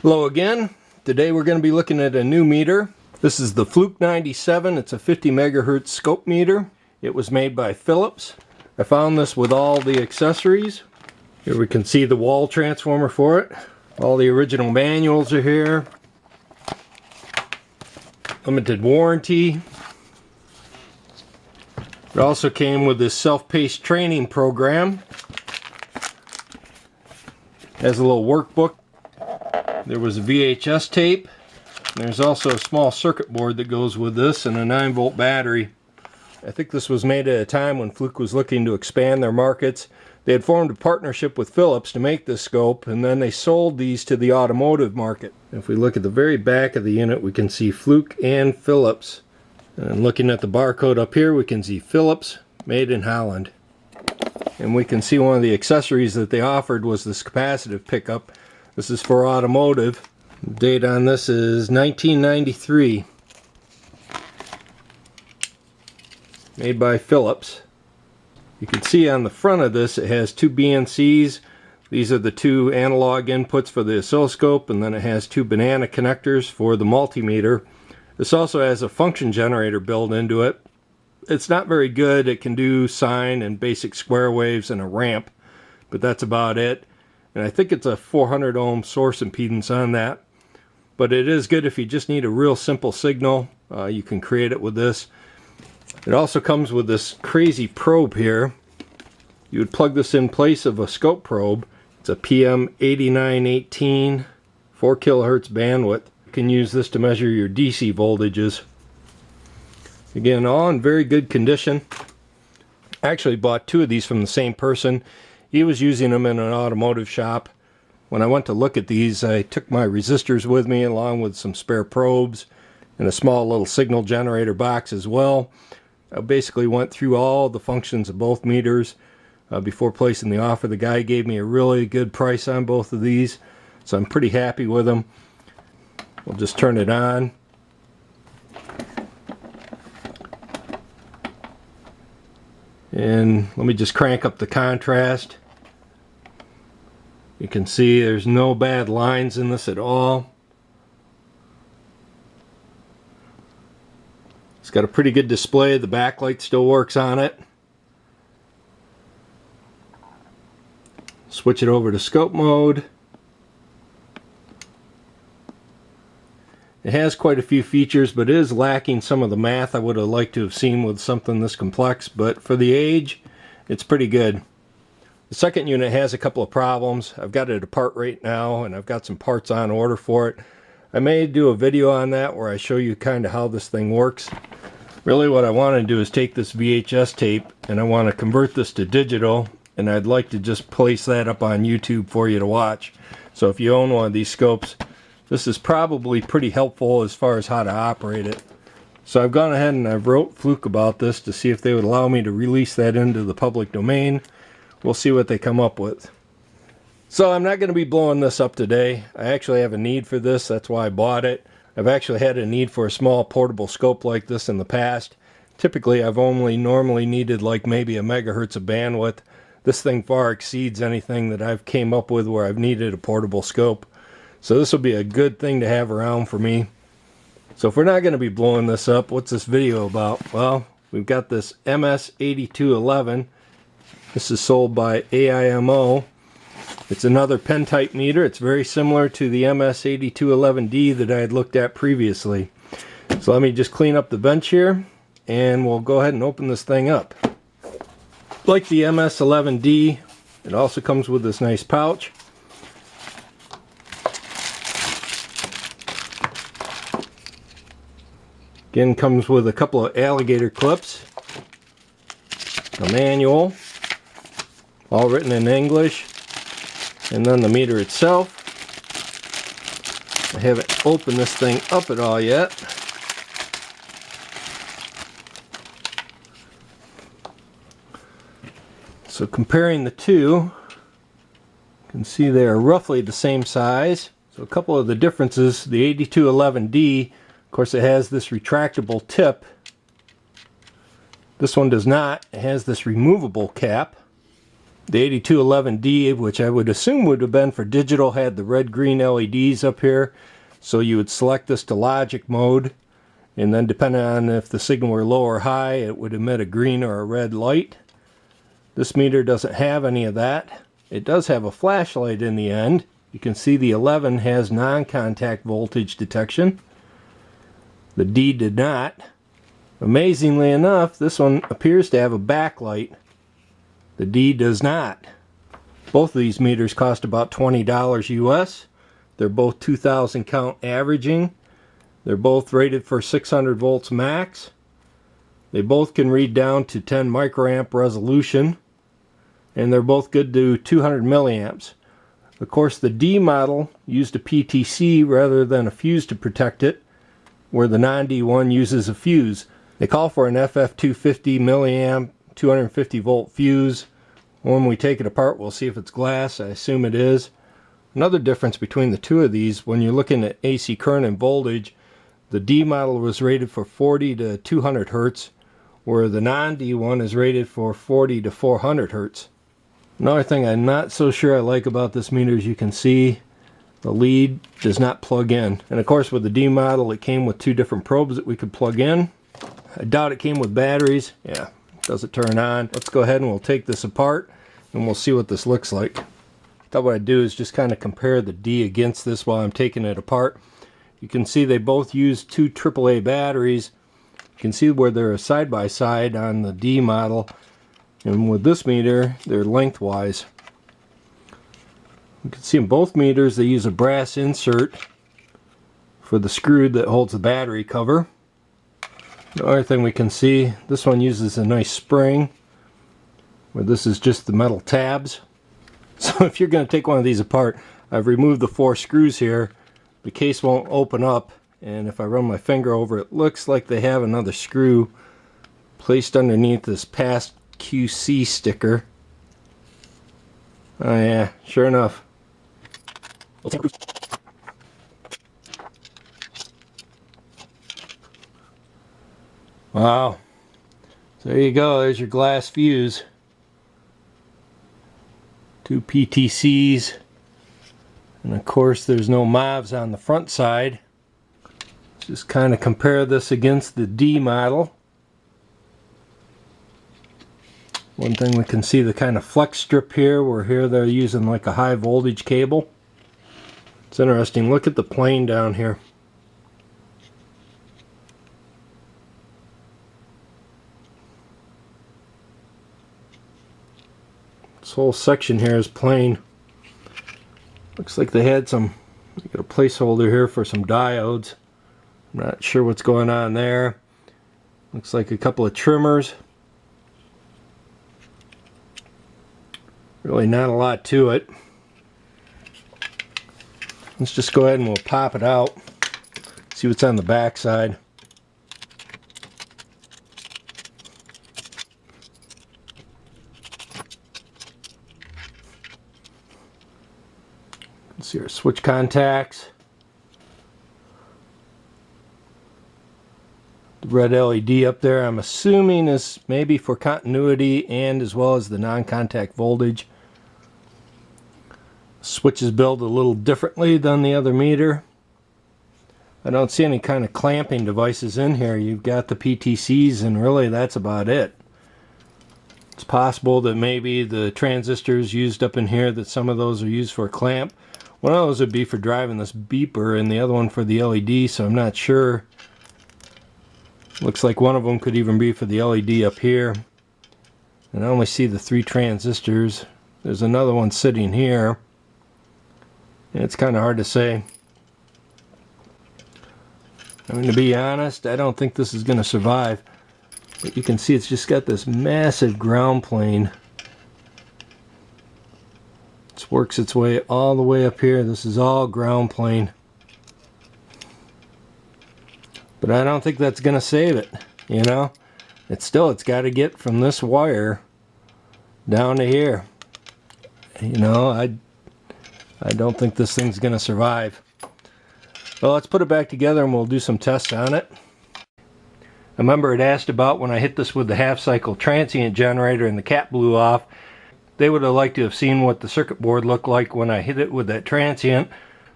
Hello again. Today we're going to be looking at a new meter. This is the Fluke 97. It's a 50 megahertz scope meter. It was made by Philips. I found this with all the accessories. Here we can see the wall transformer for it. All the original manuals are here. Limited warranty. It also came with this self-paced training program. Has a little workbook. There was a VHS tape. There's also a small circuit board that goes with this and a 9-volt battery. I think this was made at a time when Fluke was looking to expand their markets. They had formed a partnership with Philips to make this scope, and then they sold these to the automotive market. If we look at the very back of the unit, we can see Fluke and Philips. And looking at the barcode up here, we can see Philips, made in Holland. And we can see one of the accessories that they offered was this capacitive pickup. This is for automotive. The date on this is 1993. Made by Philips. You can see on the front of this it has two BNCs. These are the two analog inputs for the oscilloscope, and then it has two banana connectors for the multimeter. This also has a function generator built into it. It's not very good. It can do sine and basic square waves and a ramp, but that's about it. And I think it's a 400 ohm source impedance on that. But it is good if you just need a real simple signal. You can create it with this. It also comes with this crazy probe here. You would plug this in place of a scope probe. It's a PM8918, 4 kilohertz bandwidth. You can use this to measure your DC voltages. Again, all in very good condition. I actually bought two of these from the same person. He was using them in an automotive shop. When I went to look at these, I took my resistors with me along with some spare probes and a small little signal generator box as well. I basically went through all the functions of both meters before placing the offer. The guy gave me a really good price on both of these, so I'm pretty happy with them. We'll just turn it on. And let me just crank up the contrast. You can see there's no bad lines in this at all. It's got a pretty good display. The backlight still works on it. Switch it over to scope mode. It has quite a few features, but it is lacking some of the math I would have liked to have seen with something this complex, but for the age, it's pretty good. The second unit has a couple of problems. I've got it apart right now, and I've got some parts on order for it. I may do a video on that where I show you kind of how this thing works. Really what I want to do is take this VHS tape, and I want to convert this to digital, and I'd like to just place that up on YouTube for you to watch. So if you own one of these scopes, this is probably pretty helpful as far as how to operate it. So I've gone ahead and I've wrote Fluke about this to see if they would allow me to release that into the public domain. We'll see what they come up with. So I'm not going to be blowing this up today. I actually have a need for this. That's why I bought it. I've actually had a need for a small portable scope like this in the past. Typically I've only normally needed like maybe a megahertz of bandwidth. This thing far exceeds anything that I've came up with where I've needed a portable scope. So this will be a good thing to have around for me. So if we're not going to be blowing this up, what's this video about? Well, we've got this MS8211. This is sold by AIMO. It's another pen type meter. It's very similar to the MS8211D that I had looked at previously. So let me just clean up the bench here, and we'll go ahead and open this thing up. Like the MS11D, it also comes with this nice pouch. Again, comes with a couple of alligator clips, a manual, all written in English, and then the meter itself. I haven't opened this thing up at all yet. So comparing the two, you can see they are roughly the same size. So a couple of the differences, the 8211D, of course it has this retractable tip. This one does not. It has this removable cap. The 8211D, which I would assume would have been for digital, had the red-green LEDs up here. So you would select this to logic mode, and then depending on if the signal were low or high, it would emit a green or a red light. This meter doesn't have any of that. It does have a flashlight in the end. You can see the 11 has non-contact voltage detection. The D did not. Amazingly enough, this one appears to have a backlight. The D does not. Both of these meters cost about $20 US. They're both 2000 count averaging. They're both rated for 600 volts max. They both can read down to 10 microamp resolution. And they're both good to 200 milliamps. Of course, the D model used a PTC rather than a fuse to protect it, where the non-D one uses a fuse. They call for an FF250 milliamp 250 volt fuse. When we take it apart, we'll see if it's glass. I assume it is. Another difference between the two of these, when you're looking at AC current and voltage, the D model was rated for 40 to 200 Hertz, where the non-D one is rated for 40 to 400 Hertz. Another thing I'm not so sure I like about this meter, as you can see, the lead does not plug in. And of course with the D model it came with two different probes that we could plug in. I doubt it came with batteries. Yeah, doesn't turn on. Let's go ahead and we'll take this apart and we'll see what this looks like. Thought what I'd do is just kind of compare the D against this while I'm taking it apart. You can see they both use two AAA batteries. You can see where they're side by side on the D model, and with this meter they're lengthwise. You can see in both meters they use a brass insert for the screw that holds the battery cover. The other thing we can see, this one uses a nice spring, where this is just the metal tabs. So if you're going to take one of these apart, I've removed the 4 screws here. The case won't open up, and if I run my finger over it, it looks like they have another screw placed underneath this past QC sticker. Oh yeah, sure enough. Wow. So there you go, there's your glass fuse. 2 PTCs, and of course there's no MOVs on the front side. Let's just kind of compare this against the D model. One thing we can see, the kind of flex strip here, where here they're using like a high voltage cable. It's interesting, look at the plane down here. This whole section here is plain. Looks like they had some, they got a placeholder here for some diodes. I'm not sure what's going on there. Looks like a couple of trimmers. Really not a lot to it. Let's just go ahead and we'll pop it out. See what's on the back side. Let's see our switch contacts. The red LED up there, I'm assuming, is maybe for continuity and as well as the non-contact voltage. Switch is built a little differently than the other meter. I don't see any kind of clamping devices in here. You've got the PTCs and really that's about it. It's possible that maybe the transistors used up in here, that some of those are used for a clamp. One of those would be for driving this beeper and the other one for the LED, so I'm not sure. Looks like one of them could even be for the LED up here. And I only see the 3 transistors. There's another one sitting here. And it's kind of hard to say. I mean, to be honest, I don't think this is going to survive. But you can see it's just got this massive ground plane. It works its way all the way up here. This is all ground plane. But I don't think that's going to save it, you know. It's got to get from this wire down to here. You know, I don't think this thing's going to survive. Well, let's put it back together and we'll do some tests on it. I remember it asked about when I hit this with the half cycle transient generator and the cap blew off. they would have liked to have seen what the circuit board looked like when I hit it with that transient.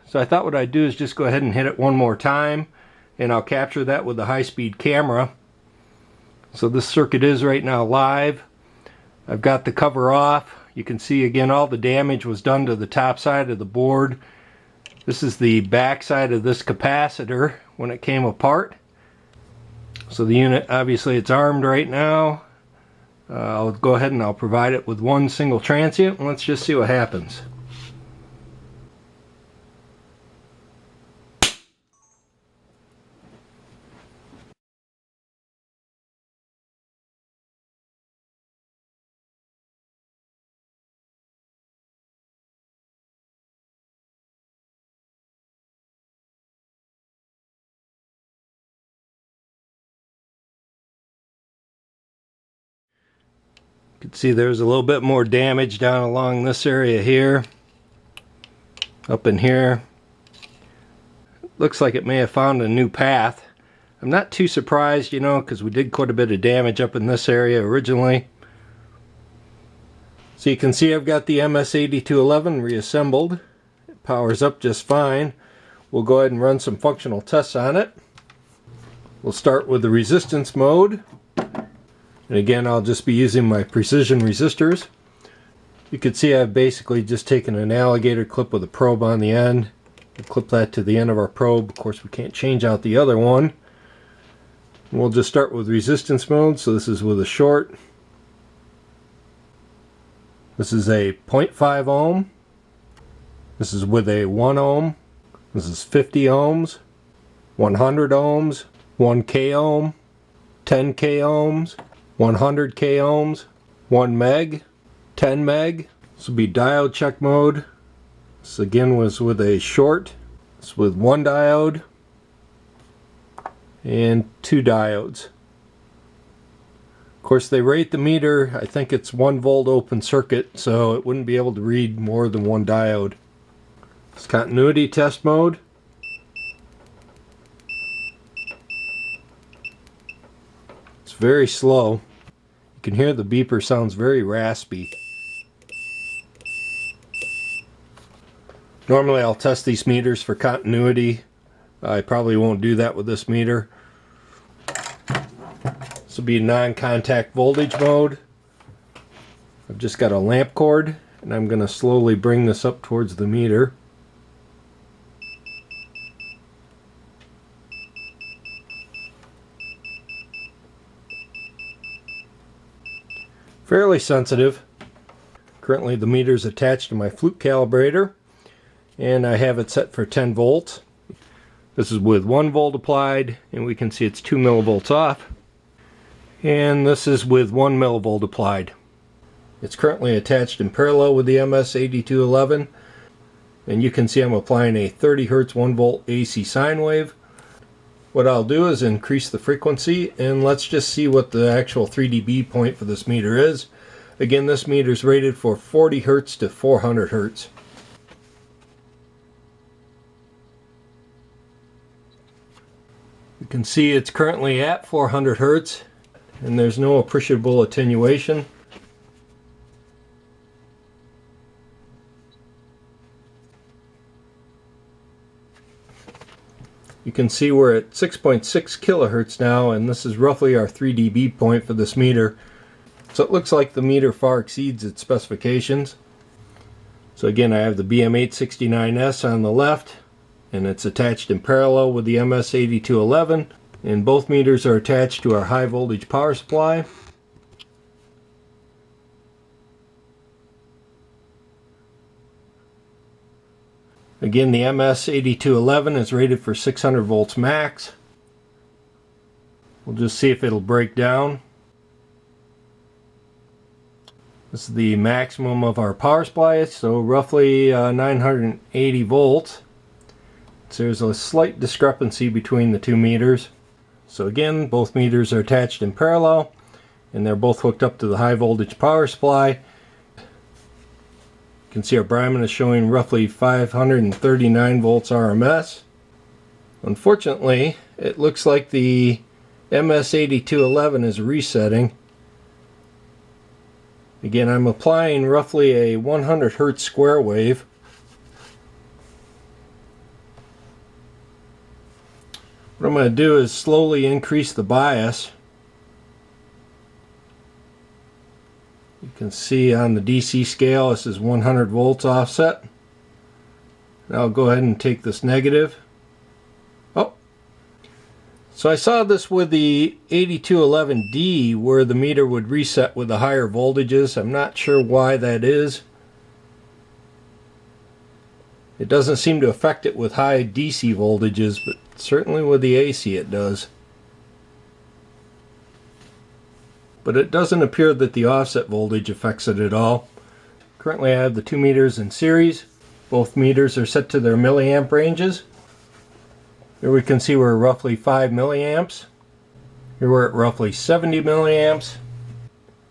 So I thought what I'd do is just go ahead and hit it one more time, and I'll capture that with the high-speed camera. So this circuit is right now live. I've got the cover off. You can see again all the damage was done to the top side of the board. This is the back side of this capacitor when it came apart. So the unit, obviously it's armed right now. I'll go ahead and I'll provide it with one single transient, and let's just see what happens. You can see there's a little bit more damage down along this area here. Up in here. Looks like it may have found a new path. I'm not too surprised, you know, because we did quite a bit of damage up in this area originally. So you can see I've got the MS8211 reassembled. It powers up just fine. We'll go ahead and run some functional tests on it. We'll start with the resistance mode. And again, I'll just be using my precision resistors. You can see I've basically just taken an alligator clip with a probe on the end. We'll clip that to the end of our probe. Of course, we can't change out the other one. And we'll just start with resistance mode. So this is with a short. This is a 0.5 ohm. This is with a 1 ohm. This is 50 ohms, 100 ohms, 1k ohm, 10k ohms, 100k ohms, 1 meg, 10 meg. This will be diode check mode. This again was with a short. This with 1 diode and 2 diodes. Of course, they rate the meter, I think it's 1 volt open circuit, so it wouldn't be able to read more than 1 diode. It's continuity test mode. It's very slow. You can hear the beeper sounds very raspy. Normally I'll test these meters for continuity. I probably won't do that with this meter. This will be non-contact voltage mode. I've just got a lamp cord, and I'm going to slowly bring this up towards the meter. Fairly sensitive. Currently the meter is attached to my Fluke calibrator, and I have it set for 10 volts. This is with 1 volt applied, and we can see it's 2 millivolts off. And this is with 1 millivolt applied. It's currently attached in parallel with the MS8211, and you can see I'm applying a 30 Hz 1 volt AC sine wave. What I'll do is increase the frequency, and let's just see what the actual 3 dB point for this meter is. Again, this meter is rated for 40 Hz to 400 Hz. You can see it's currently at 400 Hz, and there's no appreciable attenuation. You can see we're at 6.6 kilohertz now, and this is roughly our 3 dB point for this meter. So it looks like the meter far exceeds its specifications. So again, I have the BM869S on the left, and it's attached in parallel with the MS8211, and both meters are attached to our high voltage power supply. Again, the MS8211 is rated for 600 volts max. We'll just see if it'll break down. This is the maximum of our power supply, so roughly 980 volts. So there's a slight discrepancy between the two meters. So again, both meters are attached in parallel, and they're both hooked up to the high voltage power supply. You can see our Brahman is showing roughly 539 volts RMS. Unfortunately, it looks like the MS8211 is resetting. Again, I'm applying roughly a 100 Hertz square wave. What I'm going to do is slowly increase the bias. You can see on the DC scale this is 100 volts offset. Now I'll go ahead and take this negative. Oh, so I saw this with the 8211D where the meter would reset with the higher voltages. I'm not sure why that is. It doesn't seem to affect it with high DC voltages, but certainly with the AC it does. But it doesn't appear that the offset voltage affects it at all. Currently I have the two meters in series. Both meters are set to their milliamp ranges. Here we can see we're roughly 5 milliamps. Here we're at roughly 70 milliamps.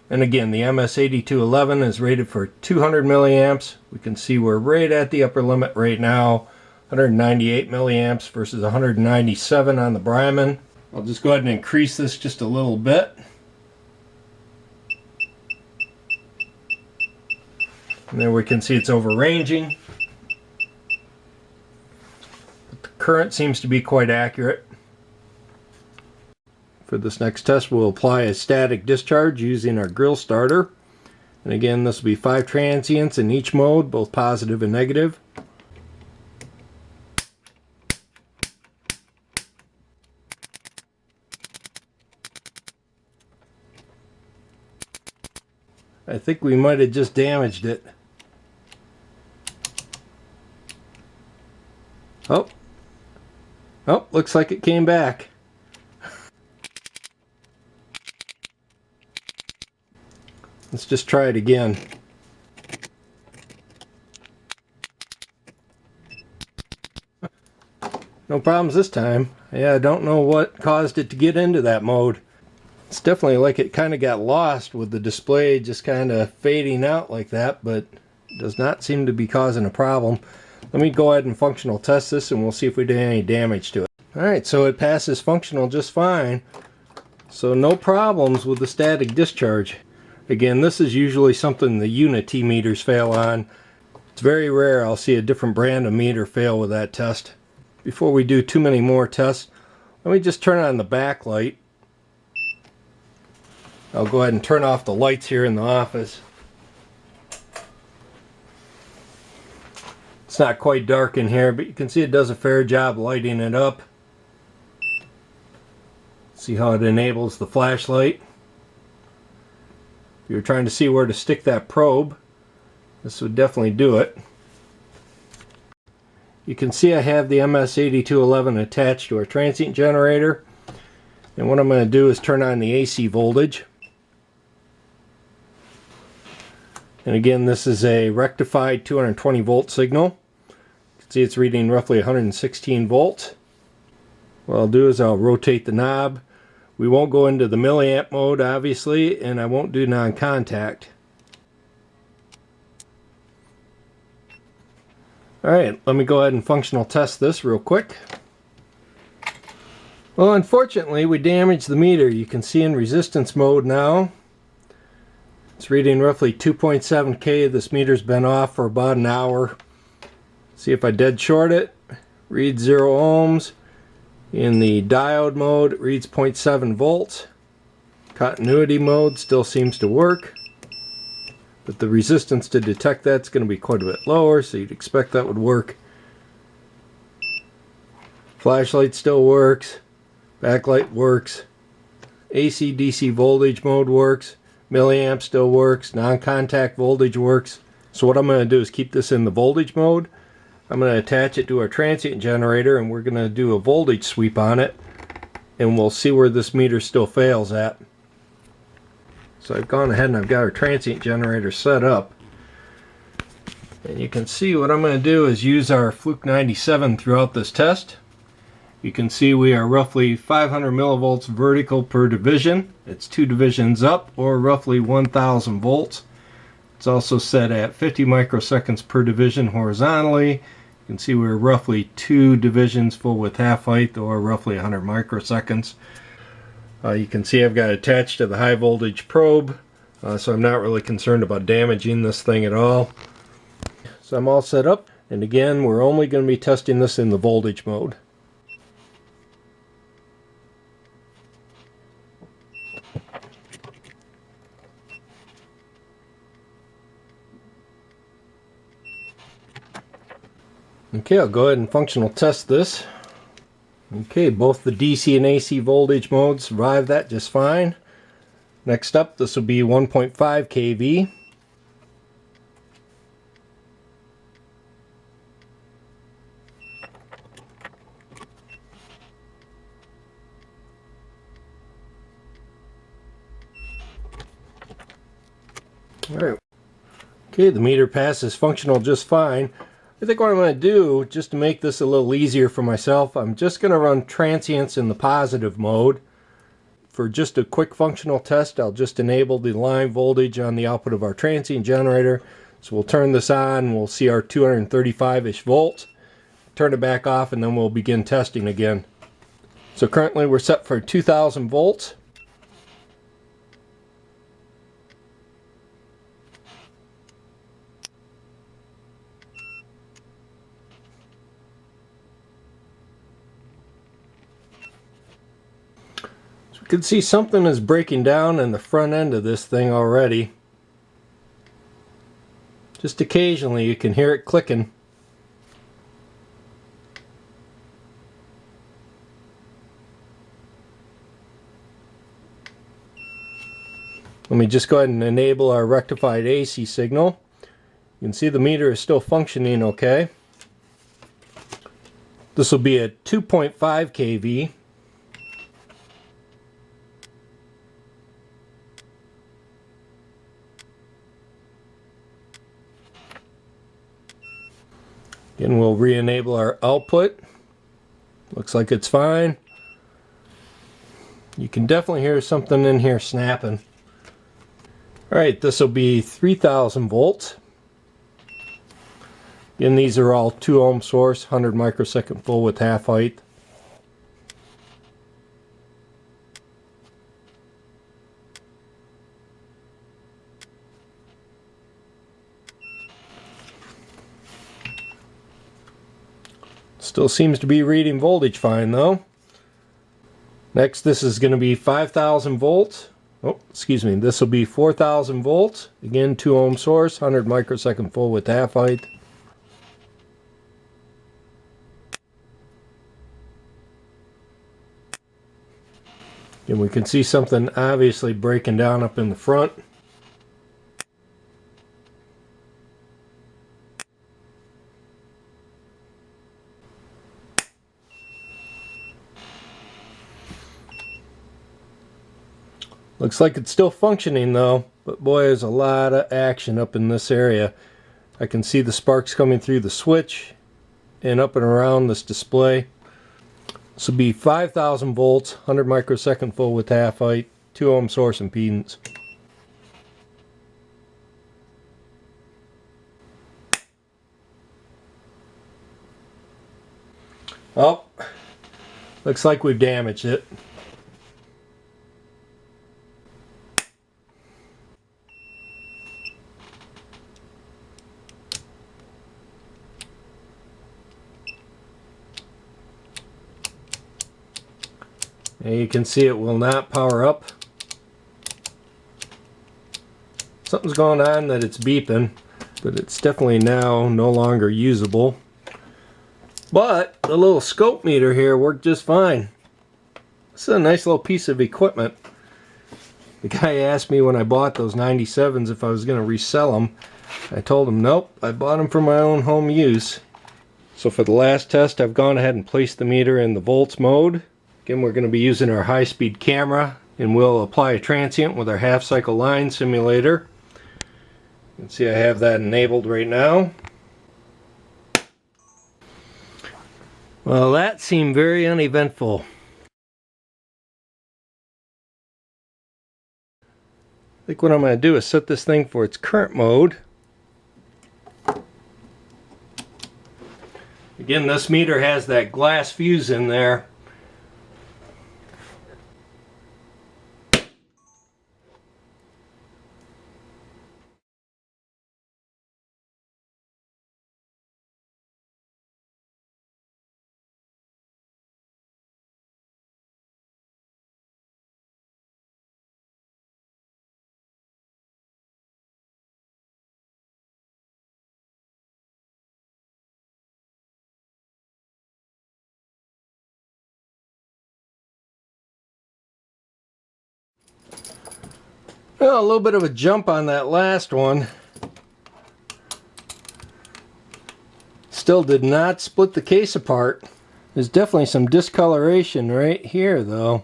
And again, the MS8211 is rated for 200 milliamps. We can see we're right at the upper limit right now, 198 milliamps versus 197 on the Bryman. I'll just go ahead and increase this just a little bit. And there we can see it's overranging. But the current seems to be quite accurate. For this next test, we'll apply a static discharge using our grill starter. And again, this will be 5 transients in each mode, both positive and negative. I think we might have just damaged it. Oh, looks like it came back. Let's just try it again. No problems this time. Yeah, I don't know what caused it to get into that mode. It's definitely like it kind of got lost with the display just kind of fading out like that, but it does not seem to be causing a problem. Let me go ahead and functional test this and we'll see if we did any damage to it. Alright, so it passes functional just fine. So no problems with the static discharge. Again, this is usually something the Unity meters fail on. It's very rare I'll see a different brand of meter fail with that test. Before we do too many more tests, let me just turn on the backlight. I'll go ahead and turn off the lights here in the office. It's not quite dark in here, but you can see it does a fair job lighting it up. See how it enables the flashlight. If you're trying to see where to stick that probe, this would definitely do it. You can see I have the MS8211 attached to our transient generator. And what I'm going to do is turn on the AC voltage. And again, this is a rectified 220 volt signal. You can see it's reading roughly 116 volts. What I'll do is I'll rotate the knob. We won't go into the milliamp mode, obviously, and I won't do non-contact. Alright, let me go ahead and functional test this real quick. Well, unfortunately, we damaged the meter. You can see in resistance mode now. It's reading roughly 2.7K. This meter's been off for about an hour. See if I dead short it. Reads 0 ohms. In the diode mode, it reads 0.7 volts. Continuity mode still seems to work. But the resistance to detect that's going to be quite a bit lower, so you'd expect that would work. Flashlight still works. Backlight works. AC DC voltage mode works. Milliamp still works. Non-contact voltage works. So what I'm going to do is keep this in the voltage mode. I'm going to attach it to our transient generator and we're going to do a voltage sweep on it. And we'll see where this meter still fails at. So I've gone ahead and I've got our transient generator set up. And you can see what I'm going to do is use our Fluke 97 throughout this test. You can see we are roughly 500 millivolts vertical per division. It's 2 divisions up, or roughly 1000 volts. It's also set at 50 microseconds per division horizontally. You can see we're roughly 2 divisions full width half height, or roughly 100 microseconds. You can see I've got attached to the high voltage probe so I'm not really concerned about damaging this thing at all. So I'm all set up, and again, we're only going to be testing this in the voltage mode. Okay, I'll go ahead and functional test this. Okay, both the DC and AC voltage modes survived that just fine. Next up, this will be 1.5 kV. Alright. Okay, the meter passes functional just fine. I think what I'm going to do, just to make this a little easier for myself, I'm just going to run transients in the positive mode. For just a quick functional test, I'll just enable the line voltage on the output of our transient generator. So we'll turn this on, we'll see our 235-ish volts. Turn it back off, and then we'll begin testing again. So currently we're set for 2000 volts. You can see something is breaking down in the front end of this thing already. Just occasionally you can hear it clicking. Let me just go ahead and enable our rectified AC signal. You can see the meter is still functioning okay. This will be at 2.5 kV. Again, we'll re-enable our output. Looks like it's fine. You can definitely hear something in here snapping. Alright, this will be 3000 volts. Again, these are all 2 ohm source, 100 microsecond full width half height. Still seems to be reading voltage fine though. Next, this is going to be 5000 volts. Oh, excuse me, this will be 4000 volts. Again, 2 ohm source, 100 microsecond full width half height. And we can see something obviously breaking down up in the front. Looks like it's still functioning though, but boy, there's a lot of action up in this area. I can see the sparks coming through the switch and up and around this display. This will be 5000 volts, 100 microsecond full width half height, 2 ohm source impedance. Oh, looks like we've damaged it. And you can see it will not power up. Something's going on that it's beeping, but it's definitely now no longer usable. But the little scope meter here worked just fine. This is a nice little piece of equipment. The guy asked me when I bought those 97s if I was going to resell them. I told him nope, I bought them for my own home use. So for the last test, I've gone ahead and placed the meter in the volts mode. Again, we're going to be using our high-speed camera, and we'll apply a transient with our half-cycle line simulator. You can see I have that enabled right now. Well, that seemed very uneventful. I think what I'm going to do is set this thing for its current mode. Again, this meter has that glass fuse in there. Well, a little bit of a jump on that last one. Still did not split the case apart. There's definitely some discoloration right here though.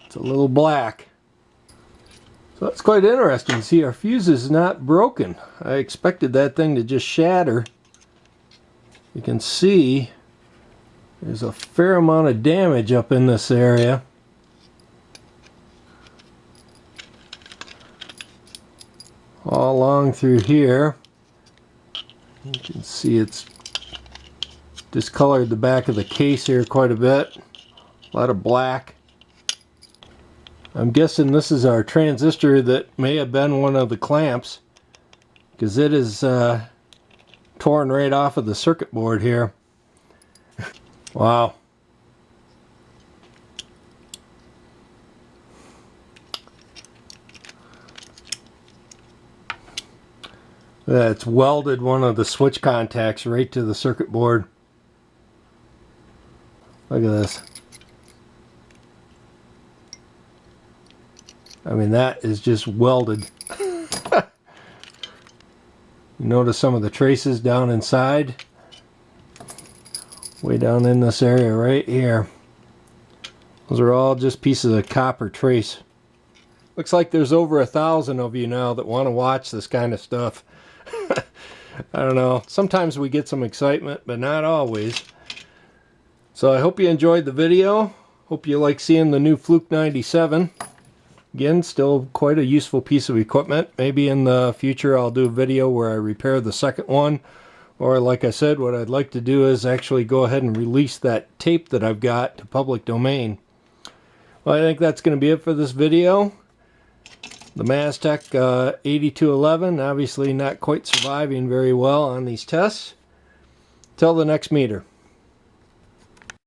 It's a little black. So that's quite interesting. See, our fuse is not broken. I expected that thing to just shatter. You can see there's a fair amount of damage up in this area. All along through here. You can see it's discolored the back of the case here quite a bit. A lot of black. I'm guessing this is our transistor that may have been one of the clamps, because it is torn right off of the circuit board here. Wow. It's welded one of the switch contacts right to the circuit board. Look at this. I mean, that is just welded. You notice some of the traces down inside. Way down in this area right here. Those are all just pieces of copper trace. Looks like there's over 1,000 of you now that want to watch this kind of stuff. I don't know. Sometimes we get some excitement, but not always. So I hope you enjoyed the video. Hope you like seeing the new Fluke 97. Again, still quite a useful piece of equipment. Maybe in the future I'll do a video where I repair the second one. Or like I said, what I'd like to do is actually go ahead and release that tape that I've got to public domain. Well, I think that's going to be it for this video. The Mastech MS8211 obviously not quite surviving very well on these tests. Till the next meter.